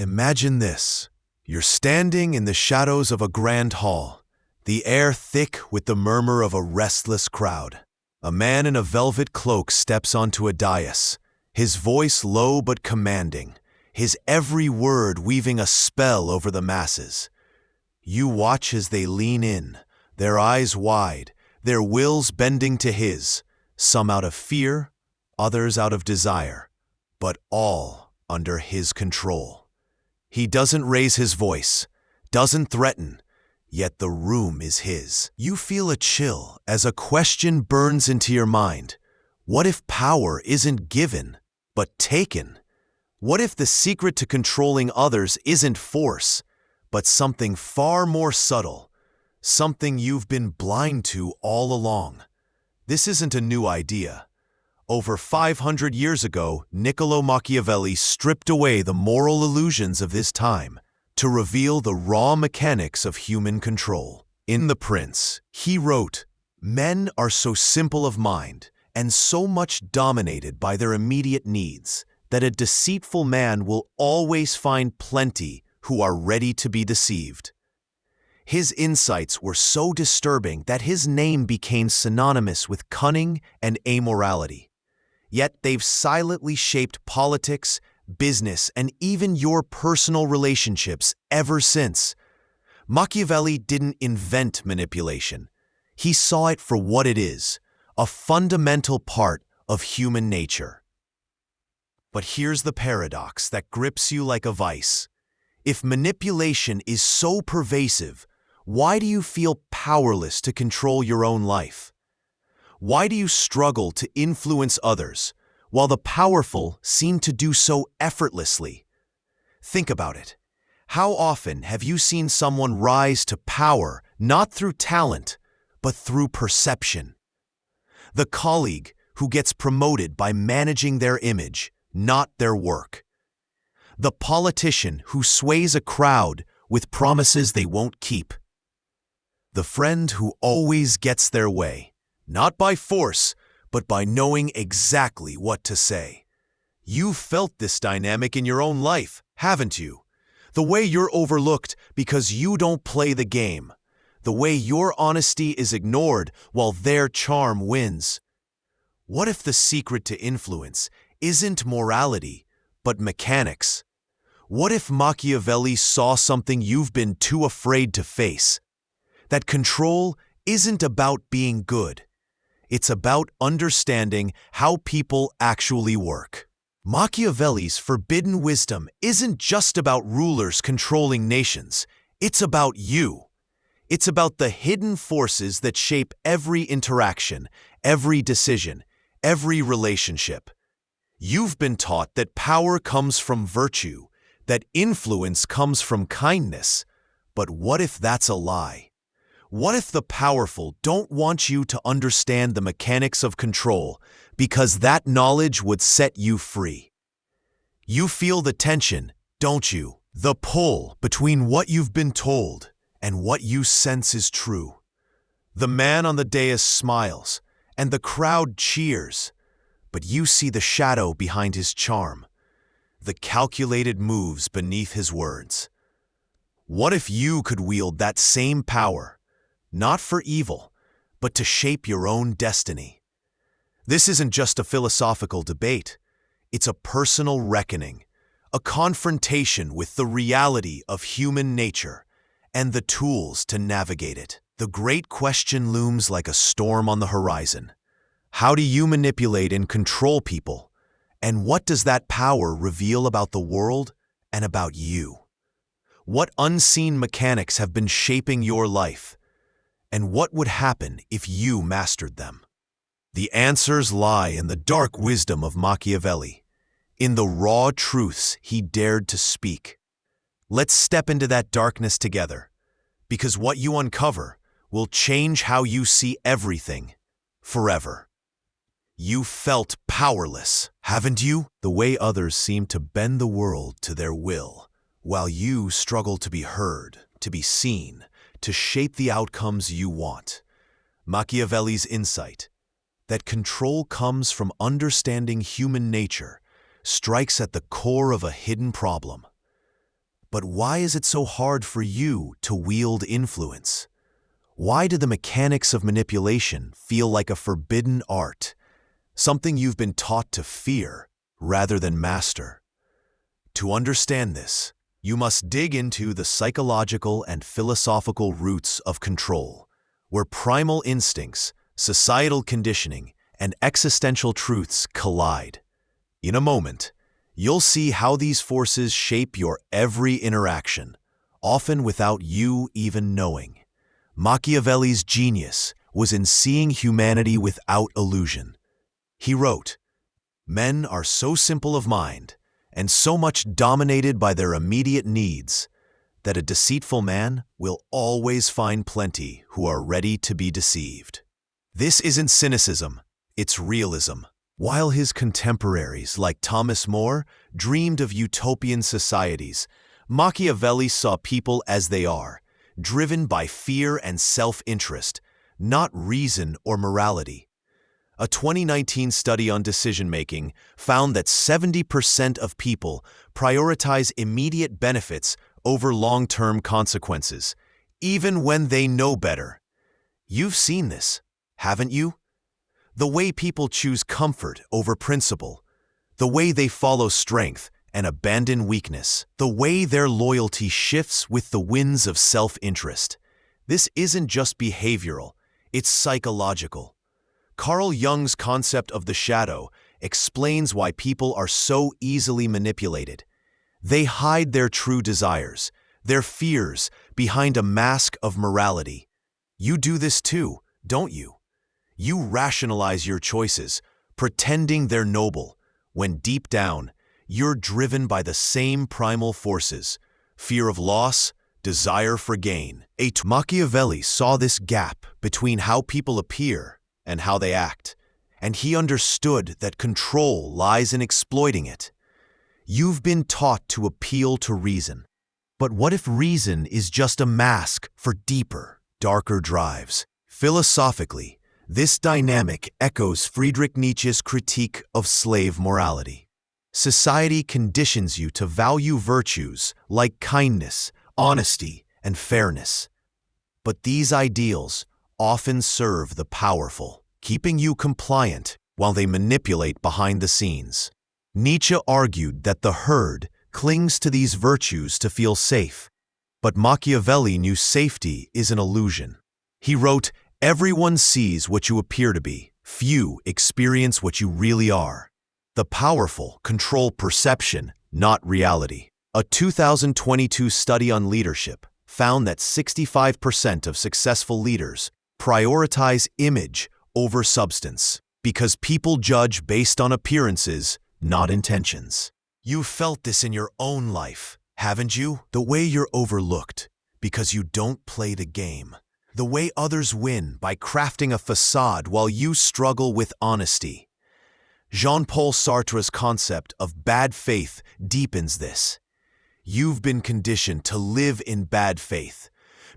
Imagine this. You're standing in the shadows of a grand hall, the air thick with the murmur of a restless crowd. A man in a velvet cloak steps onto a dais, his voice low but commanding, his every word weaving a spell over the masses. You watch as they lean in, their eyes wide, their wills bending to his, some out of fear, others out of desire, but all under his control. He doesn't raise his voice, doesn't threaten, yet the room is his. You feel a chill as a question burns into your mind. What if power isn't given, but taken? What if the secret to controlling others isn't force, but something far more subtle, something you've been blind to all along? This isn't a new idea. Over 500 years ago, Niccolo Machiavelli stripped away the moral illusions of his time to reveal the raw mechanics of human control. In The Prince, he wrote, "Men are so simple of mind and so much dominated by their immediate needs that a deceitful man will always find plenty who are ready to be deceived." His insights were so disturbing that his name became synonymous with cunning and amorality. Yet they've silently shaped politics, business, and even your personal relationships ever since. Machiavelli didn't invent manipulation. He saw it for what it is, a fundamental part of human nature. But here's the paradox that grips you like a vice. If manipulation is so pervasive, why do you feel powerless to control your own life? Why do you struggle to influence others, while the powerful seem to do so effortlessly? Think about it. How often have you seen someone rise to power not through talent, but through perception? The colleague who gets promoted by managing their image, not their work. The politician who sways a crowd with promises they won't keep. The friend who always gets their way, not by force, but by knowing exactly what to say. You've felt this dynamic in your own life, haven't you? The way you're overlooked because you don't play the game. The way your honesty is ignored while their charm wins. What if the secret to influence isn't morality, but mechanics? What if Machiavelli saw something you've been too afraid to face? That control isn't about being good. It's about understanding how people actually work. Machiavelli's forbidden wisdom isn't just about rulers controlling nations. It's about you. It's about the hidden forces that shape every interaction, every decision, every relationship. You've been taught that power comes from virtue, that influence comes from kindness. But what if that's a lie? What if the powerful don't want you to understand the mechanics of control because that knowledge would set you free? You feel the tension, don't you? The pull between what you've been told and what you sense is true. The man on the dais smiles, and the crowd cheers, but you see the shadow behind his charm, the calculated moves beneath his words. What if you could wield that same power? Not for evil, but to shape your own destiny. This isn't just a philosophical debate. It's a personal reckoning, a confrontation with the reality of human nature and the tools to navigate it. The great question looms like a storm on the horizon. How do you manipulate and control people? And what does that power reveal about the world and about you? What unseen mechanics have been shaping your life? And what would happen if you mastered them? The answers lie in the dark wisdom of Machiavelli, in the raw truths he dared to speak. Let's step into that darkness together, because what you uncover will change how you see everything, forever. You felt powerless, haven't you? The way others seem to bend the world to their will, while you struggle to be heard, to be seen, to shape the outcomes you want. Machiavelli's insight, that control comes from understanding human nature, strikes at the core of a hidden problem. But why is it so hard for you to wield influence? Why do the mechanics of manipulation feel like a forbidden art, something you've been taught to fear rather than master? To understand this, you must dig into the psychological and philosophical roots of control, where primal instincts, societal conditioning, and existential truths collide. In a moment, you'll see how these forces shape your every interaction, often without you even knowing. Machiavelli's genius was in seeing humanity without illusion. He wrote, "Men are so simple of mind and so much dominated by their immediate needs that a deceitful man will always find plenty who are ready to be deceived." This isn't cynicism, it's realism. While his contemporaries like Thomas More dreamed of utopian societies, Machiavelli saw people as they are, driven by fear and self-interest, not reason or morality. A 2019 study on decision-making found that 70% of people prioritize immediate benefits over long-term consequences, even when they know better. You've seen this, haven't you? The way people choose comfort over principle, the way they follow strength and abandon weakness, the way their loyalty shifts with the winds of self-interest. This isn't just behavioral, it's psychological. Carl Jung's concept of the shadow explains why people are so easily manipulated. They hide their true desires, their fears, behind a mask of morality. You do this too, don't you? You rationalize your choices, pretending they're noble, when deep down, you're driven by the same primal forces: fear of loss, desire for gain. Machiavelli saw this gap between how people appear and how they act, and he understood that control lies in exploiting it. You've been taught to appeal to reason. But what if reason is just a mask for deeper, darker drives? Philosophically, this dynamic echoes Friedrich Nietzsche's critique of slave morality. Society conditions you to value virtues like kindness, honesty, and fairness. But these ideals often serve the powerful, keeping you compliant while they manipulate behind the scenes. Nietzsche argued that the herd clings to these virtues to feel safe, but Machiavelli knew safety is an illusion. He wrote, "Everyone sees what you appear to be. Few experience what you really are." The powerful control perception, not reality. A 2022 study on leadership found that 65% of successful leaders prioritize image over substance because people judge based on appearances, not intentions. You've felt this in your own life, haven't you? The way you're overlooked because you don't play the game. The way others win by crafting a facade while you struggle with honesty. Jean-Paul Sartre's concept of bad faith deepens this. You've been conditioned to live in bad faith,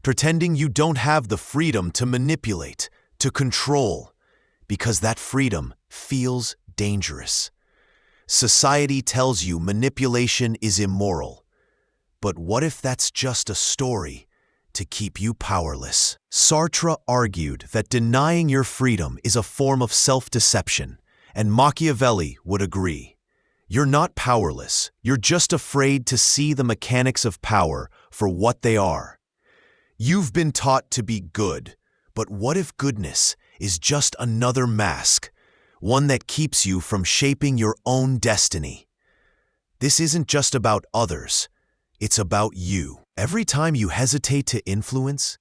pretending you don't have the freedom to manipulate, to control, because that freedom feels dangerous. Society tells you manipulation is immoral. But what if that's just a story to keep you powerless? Sartre argued that denying your freedom is a form of self-deception, and Machiavelli would agree. You're not powerless, you're just afraid to see the mechanics of power for what they are. You've been taught to be good, but what if goodness is just another mask, one that keeps you from shaping your own destiny? This isn't just about others, it's about you. Every time you hesitate to influence,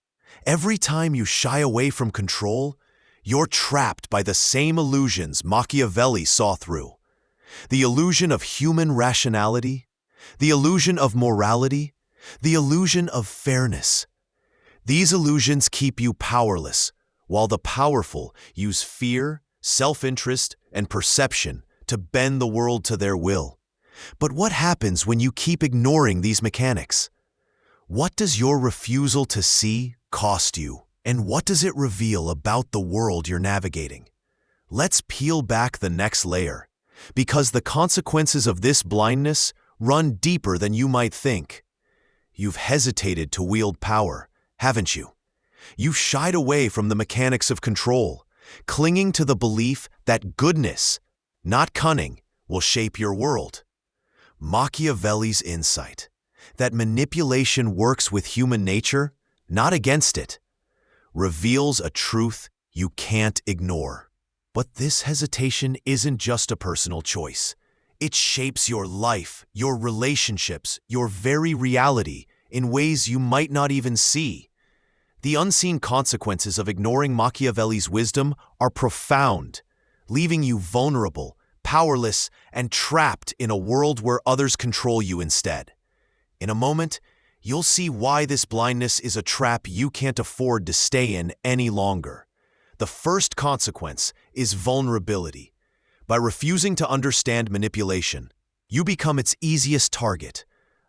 every time you shy away from control, you're trapped by the same illusions Machiavelli saw through. The illusion of human rationality, the illusion of morality, the illusion of fairness. These illusions keep you powerless, while the powerful use fear, self-interest, and perception to bend the world to their will. But what happens when you keep ignoring these mechanics? What does your refusal to see cost you? And what does it reveal about the world you're navigating? Let's peel back the next layer, because the consequences of this blindness run deeper than you might think. you've hesitated to wield power, haven't you? You've shied away from the mechanics of control, clinging to the belief that goodness, not cunning, will shape your world. Machiavelli's insight that manipulation works with human nature, not against it, reveals a truth you can't ignore. But this hesitation isn't just a personal choice. It shapes your life, your relationships, your very reality in ways you might not even see. The unseen consequences of ignoring Machiavelli's wisdom are profound, leaving you vulnerable, powerless, and trapped in a world where others control you instead. In a moment, you'll see why this blindness is a trap you can't afford to stay in any longer. The first consequence is vulnerability. By refusing to understand manipulation, you become its easiest target.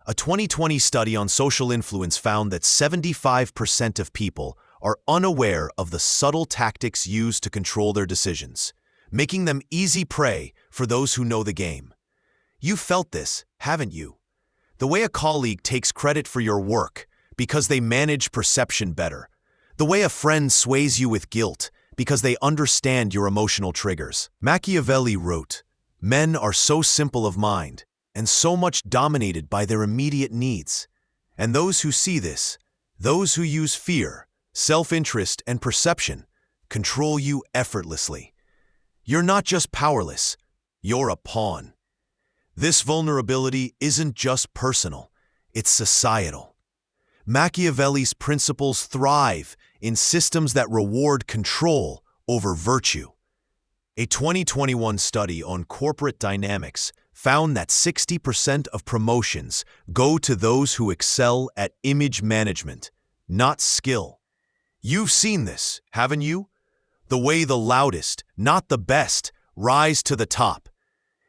A 2020 study on social influence found that 75% of people are unaware of the subtle tactics used to control their decisions, making them easy prey for those who know the game. You've felt this, haven't you? The way a colleague takes credit for your work because they manage perception better. The way a friend sways you with guilt because they understand your emotional triggers. Machiavelli wrote, "Men are so simple of mind and so much dominated by their immediate needs. And those who see this, those who use fear, self-interest, and perception, control you effortlessly. You're not just powerless, you're a pawn." This vulnerability isn't just personal, it's societal. Machiavelli's principles thrive in systems that reward control over virtue. A 2021 study on corporate dynamics found that 60% of promotions go to those who excel at image management, not skill. You've seen this, haven't you? The way the loudest, not the best, rise to the top.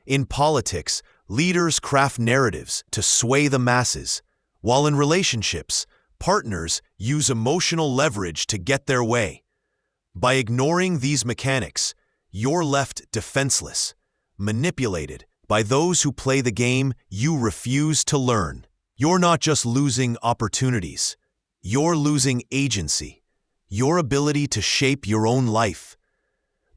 In politics, leaders craft narratives to sway the masses, while in relationships, partners use emotional leverage to get their way. By ignoring these mechanics, you're left defenseless, manipulated by those who play the game you refuse to learn. You're not just losing opportunities, you're losing agency, your ability to shape your own life.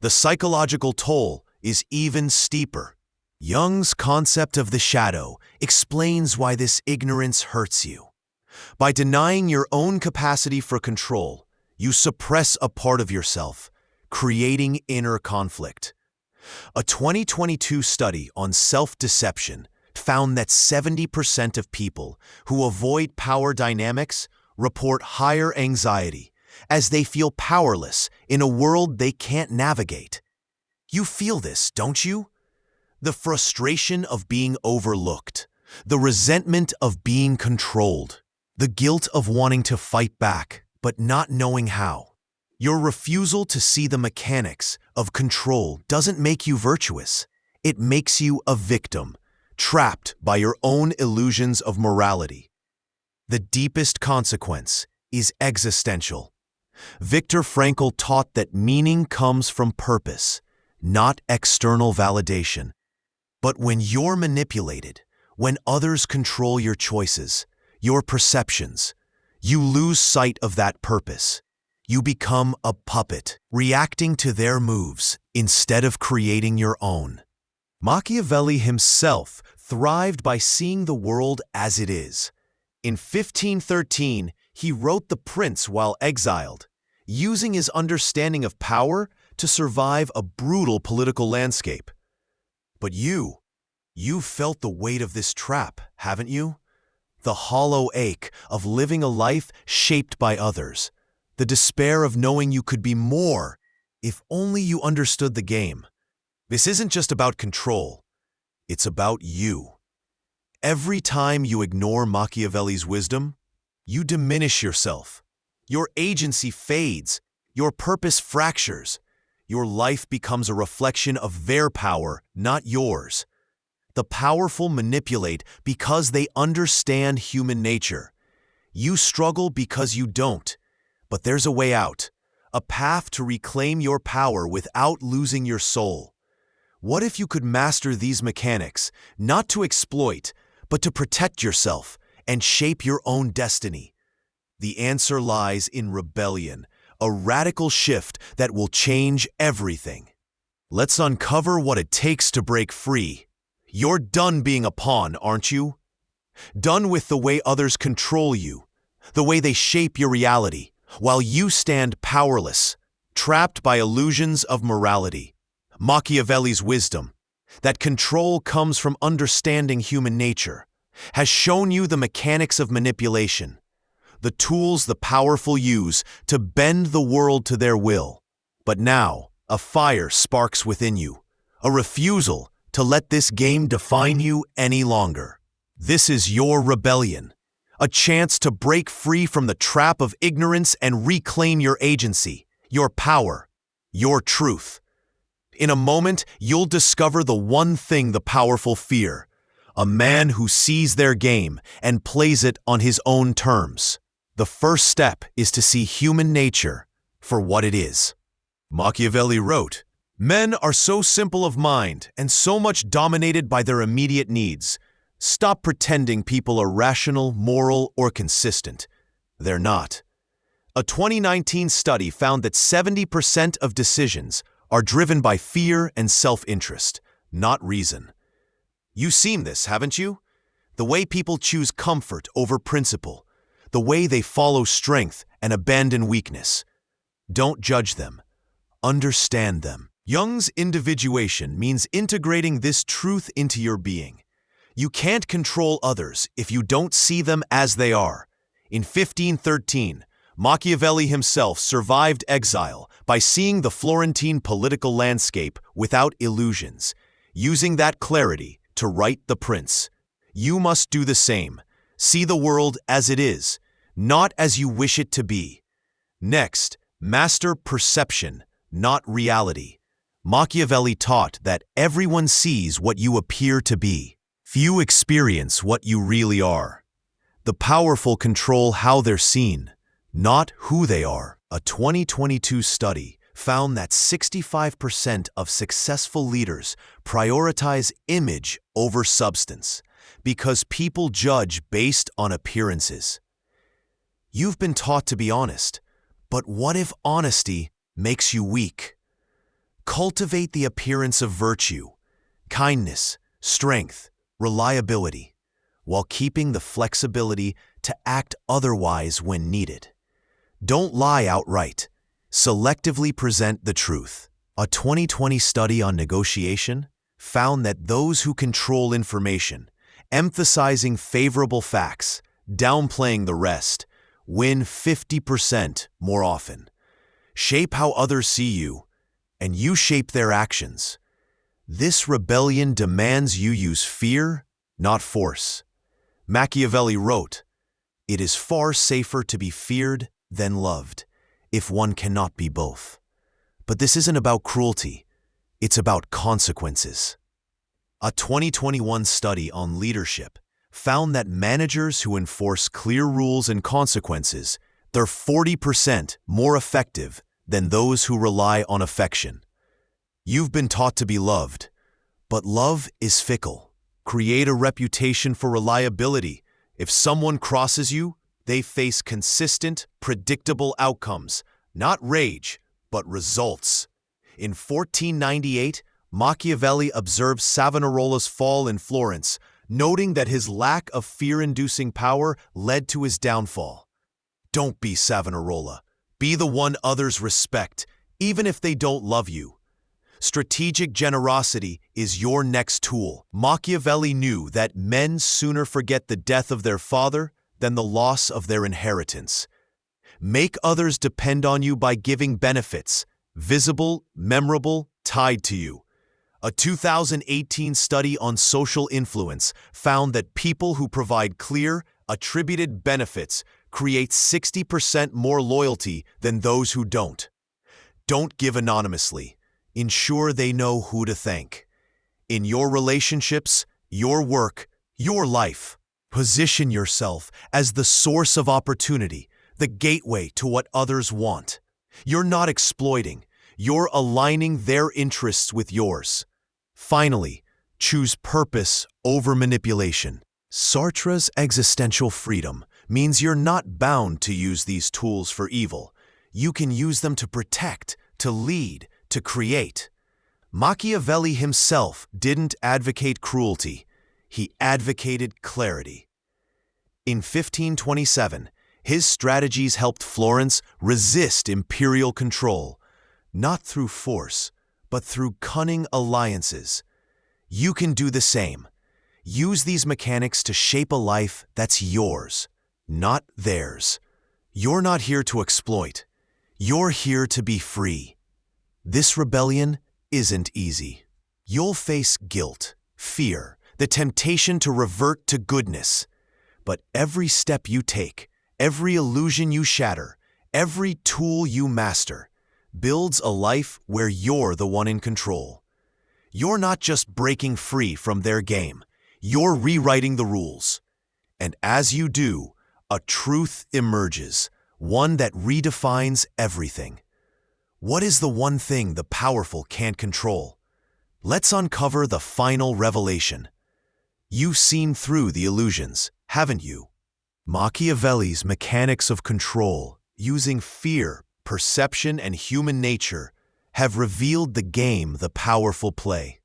The psychological toll is even steeper. Jung's concept of the shadow explains why this ignorance hurts you. By denying your own capacity for control, you suppress a part of yourself, creating inner conflict. A 2022 study on self-deception found that 70% of people who avoid power dynamics report higher anxiety as they feel powerless in a world they can't navigate. You feel this, don't you? The frustration of being overlooked, the resentment of being controlled, the guilt of wanting to fight back but not knowing how. Your refusal to see the mechanics of control doesn't make you virtuous. It makes you a victim, trapped by your own illusions of morality. The deepest consequence is existential. Viktor Frankl taught that meaning comes from purpose, not external validation. But when you're manipulated, when others control your choices, your perceptions, you lose sight of that purpose. You become a puppet, reacting to their moves instead of creating your own. Machiavelli himself thrived by seeing the world as it is. In 1513, he wrote The Prince while exiled, using his understanding of power to survive a brutal political landscape. But you've felt the weight of this trap, haven't you? The hollow ache of living a life shaped by others. The despair of knowing you could be more if only you understood the game. This isn't just about control. It's about you. Every time you ignore Machiavelli's wisdom, you diminish yourself. Your agency fades. Your purpose fractures. Your life becomes a reflection of their power, not yours. The powerful manipulate because they understand human nature. You struggle because you don't. But there's a way out, a path to reclaim your power without losing your soul. What if you could master these mechanics, not to exploit, but to protect yourself and shape your own destiny? The answer lies in rebellion, a radical shift that will change everything. Let's uncover what it takes to break free. You're done being a pawn, aren't you? Done with the way others control you, the way they shape your reality, while you stand powerless, trapped by illusions of morality. Machiavelli's wisdom, that control comes from understanding human nature, has shown you the mechanics of manipulation, the tools the powerful use to bend the world to their will. But now, a fire sparks within you, a refusal to let this game define you any longer. This is your rebellion, a chance to break free from the trap of ignorance and reclaim your agency, your power, your truth. In a moment, you'll discover the one thing the powerful fear: a man who sees their game and plays it on his own terms. The first step is to see human nature for what it is. Machiavelli wrote, "Men are so simple of mind and so much dominated by their immediate needs. Stop pretending people are rational, moral, or consistent. They're not." A 2019 study found that 70% of decisions are driven by fear and self-interest, not reason. You've seen this, haven't you? The way people choose comfort over principle, the way they follow strength and abandon weakness. Don't judge them. Understand them. Jung's individuation means integrating this truth into your being. You can't control others if you don't see them as they are. In 1513, Machiavelli himself survived exile by seeing the Florentine political landscape without illusions, using that clarity to write The Prince. You must do the same. See the world as it is, not as you wish it to be. Next, master perception, not reality. Machiavelli taught that everyone sees what you appear to be. Few experience what you really are. The powerful control how they're seen, not who they are. A 2022 study found that 65% of successful leaders prioritize image over substance because people judge based on appearances. You've been taught to be honest, but what if honesty makes you weak? Cultivate the appearance of virtue, kindness, strength, reliability, while keeping the flexibility to act otherwise when needed. Don't lie outright. Selectively present the truth. A 2020 study on negotiation found that those who control information, emphasizing favorable facts, downplaying the rest, win 50% more often. Shape how others see you, and you shape their actions. This rebellion demands you use fear, not force. Machiavelli wrote, "It is far safer to be feared than loved, if one cannot be both." But this isn't about cruelty, it's about consequences. A 2021 study on leadership found that managers who enforce clear rules and consequences, they're 40% more effective than those who rely on affection. You've been taught to be loved, but love is fickle. Create a reputation for reliability. If someone crosses you, they face consistent, predictable outcomes, not rage, but results. In 1498, Machiavelli observed Savonarola's fall in Florence, noting that his lack of fear-inducing power led to his downfall. Don't be Savonarola. Be the one others respect, even if they don't love you. Strategic generosity is your next tool. Machiavelli knew that men sooner forget the death of their father than the loss of their inheritance. Make others depend on you by giving benefits, visible, memorable, tied to you. A 2018 study on social influence found that people who provide clear, attributed benefits create 60% more loyalty than those who don't. Don't give anonymously. Ensure they know who to thank. In your relationships, your work, your life, position yourself as the source of opportunity, the gateway to what others want. You're not exploiting. You're aligning their interests with yours. Finally, choose purpose over manipulation. Sartre's existential freedom means you're not bound to use these tools for evil. You can use them to protect, to lead, to create. Machiavelli himself didn't advocate cruelty. He advocated clarity. In 1527, his strategies helped Florence resist imperial control, not through force, but through cunning alliances. You can do the same. Use these mechanics to shape a life that's yours, not theirs. You're not here to exploit. You're here to be free. This rebellion isn't easy. You'll face guilt, fear, the temptation to revert to goodness. But every step you take, every illusion you shatter, every tool you master, builds a life where you're the one in control. You're not just breaking free from their game. You're rewriting the rules. And as you do, a truth emerges, one that redefines everything. What is the one thing the powerful can't control? Let's uncover the final revelation. You've seen through the illusions, haven't you? Machiavelli's mechanics of control, using fear, perception, and human nature, have revealed the game the powerful play.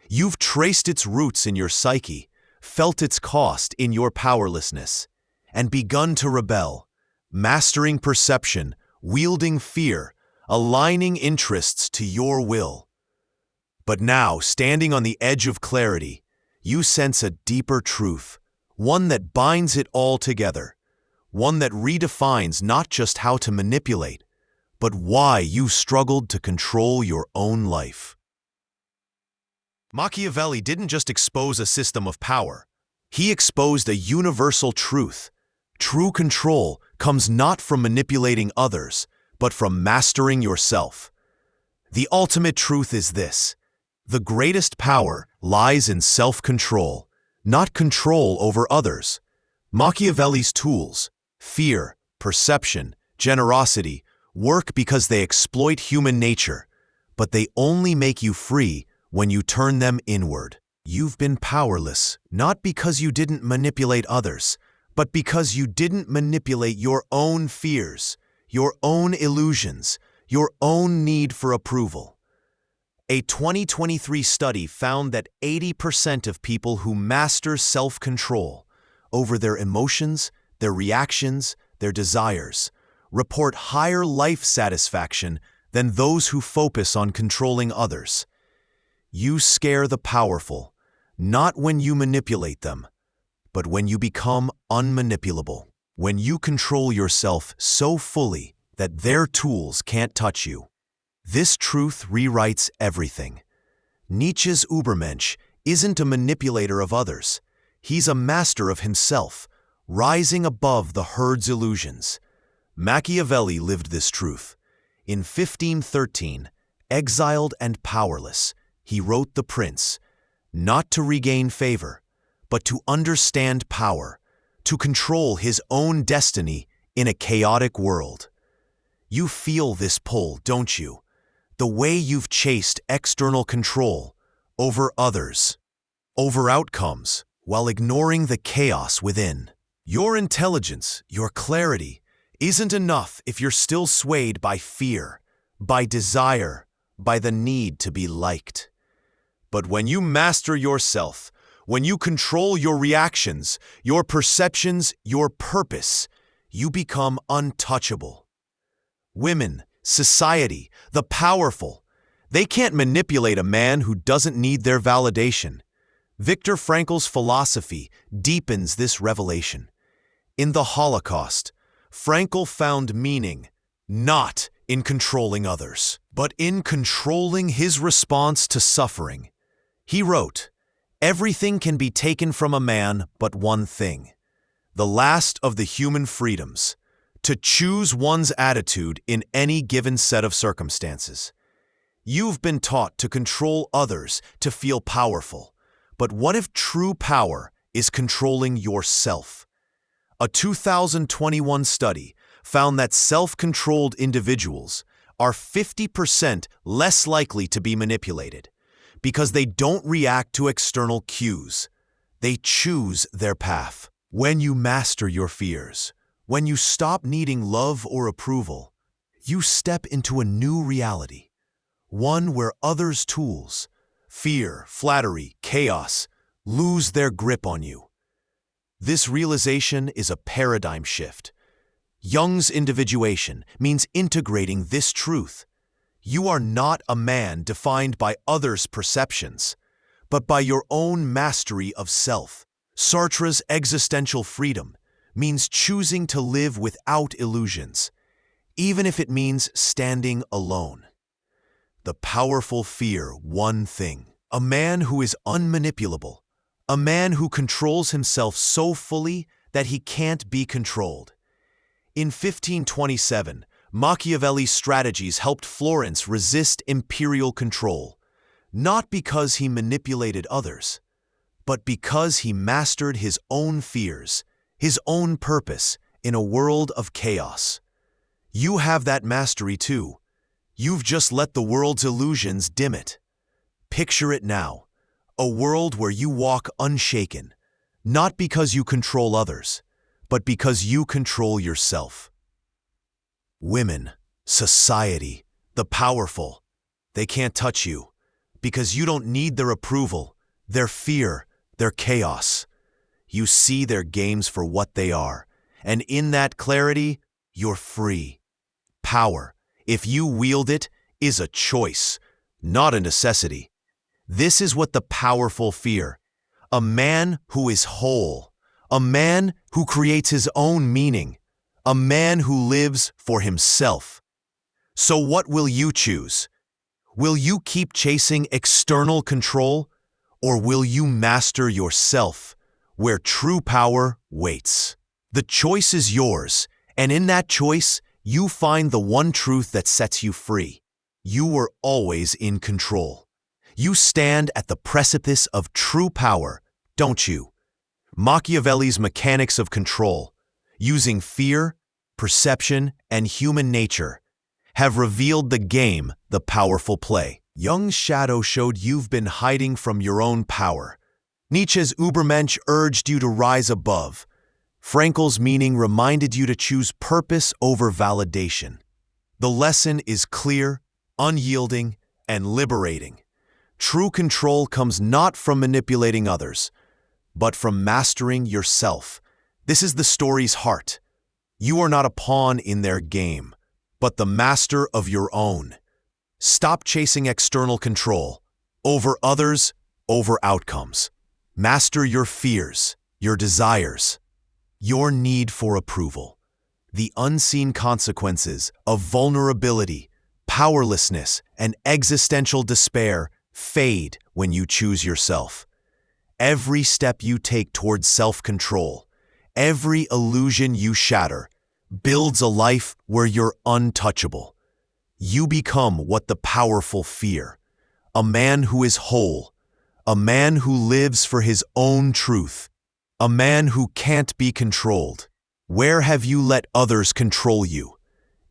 You've traced its roots in your psyche, felt its cost in your powerlessness, and begun to rebel, mastering perception, wielding fear, aligning interests to your will. But now, standing on the edge of clarity, you sense a deeper truth, one that binds it all together, one that redefines not just how to manipulate, but why you struggled to control your own life. Machiavelli didn't just expose a system of power. He exposed a universal truth. True control comes not from manipulating others, but from mastering yourself. The ultimate truth is this: the greatest power lies in self-control, not control over others. Machiavelli's tools, fear, perception, generosity, work because they exploit human nature, but they only make you free when you turn them inward. You've been powerless, not because you didn't manipulate others, but because you didn't manipulate your own fears, your own illusions, your own need for approval. A 2023 study found that 80% of people who master self-control over their emotions, their reactions, their desires, report higher life satisfaction than those who focus on controlling others. You scare the powerful, not when you manipulate them, but when you become unmanipulable, when you control yourself so fully that their tools can't touch you. This truth rewrites everything. Nietzsche's Übermensch isn't a manipulator of others. He's a master of himself, rising above the herd's illusions. Machiavelli lived this truth. In 1513, exiled and powerless, he wrote The Prince, not to regain favor, but to understand power, to control his own destiny in a chaotic world. You feel this pull, don't you? The way you've chased external control over others, over outcomes, while ignoring the chaos within. Your intelligence, your clarity, isn't enough if you're still swayed by fear, by desire, by the need to be liked. But when you master yourself, when you control your reactions, your perceptions, your purpose, you become untouchable. Women, society, the powerful, they can't manipulate a man who doesn't need their validation. Viktor Frankl's philosophy deepens this revelation. In the Holocaust, Frankl found meaning not in controlling others, but in controlling his response to suffering. He wrote, "Everything can be taken from a man but one thing, the last of the human freedoms, to choose one's attitude in any given set of circumstances." You've been taught to control others to feel powerful, but what if true power is controlling yourself? A 2021 study found that self-controlled individuals are 50% less likely to be manipulated because they don't react to external cues. They choose their path. When you master your fears, when you stop needing love or approval, you step into a new reality, one where others' tools, fear, flattery, chaos, lose their grip on you. This realization is a paradigm shift. Jung's individuation means integrating this truth. You are not a man defined by others' perceptions, but by your own mastery of self. Sartre's existential freedom means choosing to live without illusions, even if it means standing alone. The powerful fear one thing: a man who is unmanipulable, a man who controls himself so fully that he can't be controlled. In 1527, Machiavelli's strategies helped Florence resist imperial control, not because he manipulated others, but because he mastered his own fears, his own purpose in a world of chaos. You have that mastery too. You've just let the world's illusions dim it. Picture it now, a world where you walk unshaken, not because you control others, but because you control yourself. Women, society, the powerful, they can't touch you because you don't need their approval, their fear, their chaos. You see their games for what they are, and in that clarity, you're free. Power, if you wield it, is a choice, not a necessity. This is what the powerful fear: a man who is whole, a man who creates his own meaning, a man who lives for himself. So what will you choose? Will you keep chasing external control, or will you master yourself, where true power waits? The choice is yours, and in that choice, you find the one truth that sets you free. You were always in control. You stand at the precipice of true power, don't you? Machiavelli's mechanics of control, using fear, perception, and human nature, have revealed the game the powerful play. Jung's shadow showed you've been hiding from your own power. Nietzsche's Übermensch urged you to rise above. Frankel's meaning reminded you to choose purpose over validation. The lesson is clear, unyielding, and liberating. True control comes not from manipulating others, but from mastering yourself. This is the story's heart. You are not a pawn in their game, but the master of your own. Stop chasing external control, over others, over outcomes. Master your fears, your desires, your need for approval. The unseen consequences of vulnerability, powerlessness, and existential despair fade when you choose yourself. Every step you take towards self-control, every illusion you shatter, builds a life where you're untouchable. You become what the powerful fear: a man who is whole, a man who lives for his own truth, a man who can't be controlled. Where have you let others control you?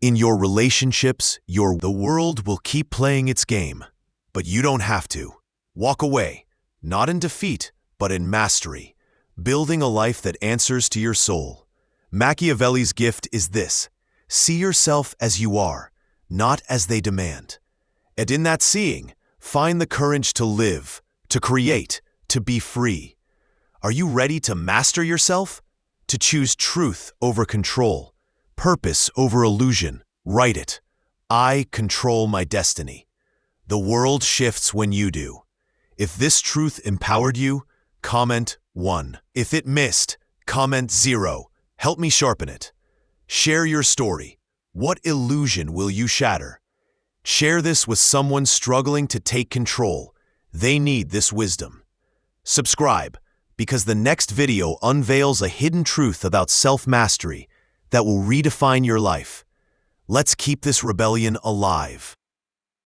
In your relationships, the world will keep playing its game, but you don't have to. Walk away, not in defeat, but in mastery, building a life that answers to your soul. Machiavelli's gift is this: see yourself as you are, not as they demand. And in that seeing, find the courage to live, to create, to be free. Are you ready to master yourself? To choose truth over control, purpose over illusion? Write it. I control my destiny. The world shifts when you do. If this truth empowered you, comment 1. If it missed, comment 0. Help me sharpen it. Share your story. What illusion will you shatter? Share this with someone struggling to take control. They need this wisdom. Subscribe, because the next video unveils a hidden truth about self-mastery that will redefine your life. Let's keep this rebellion alive.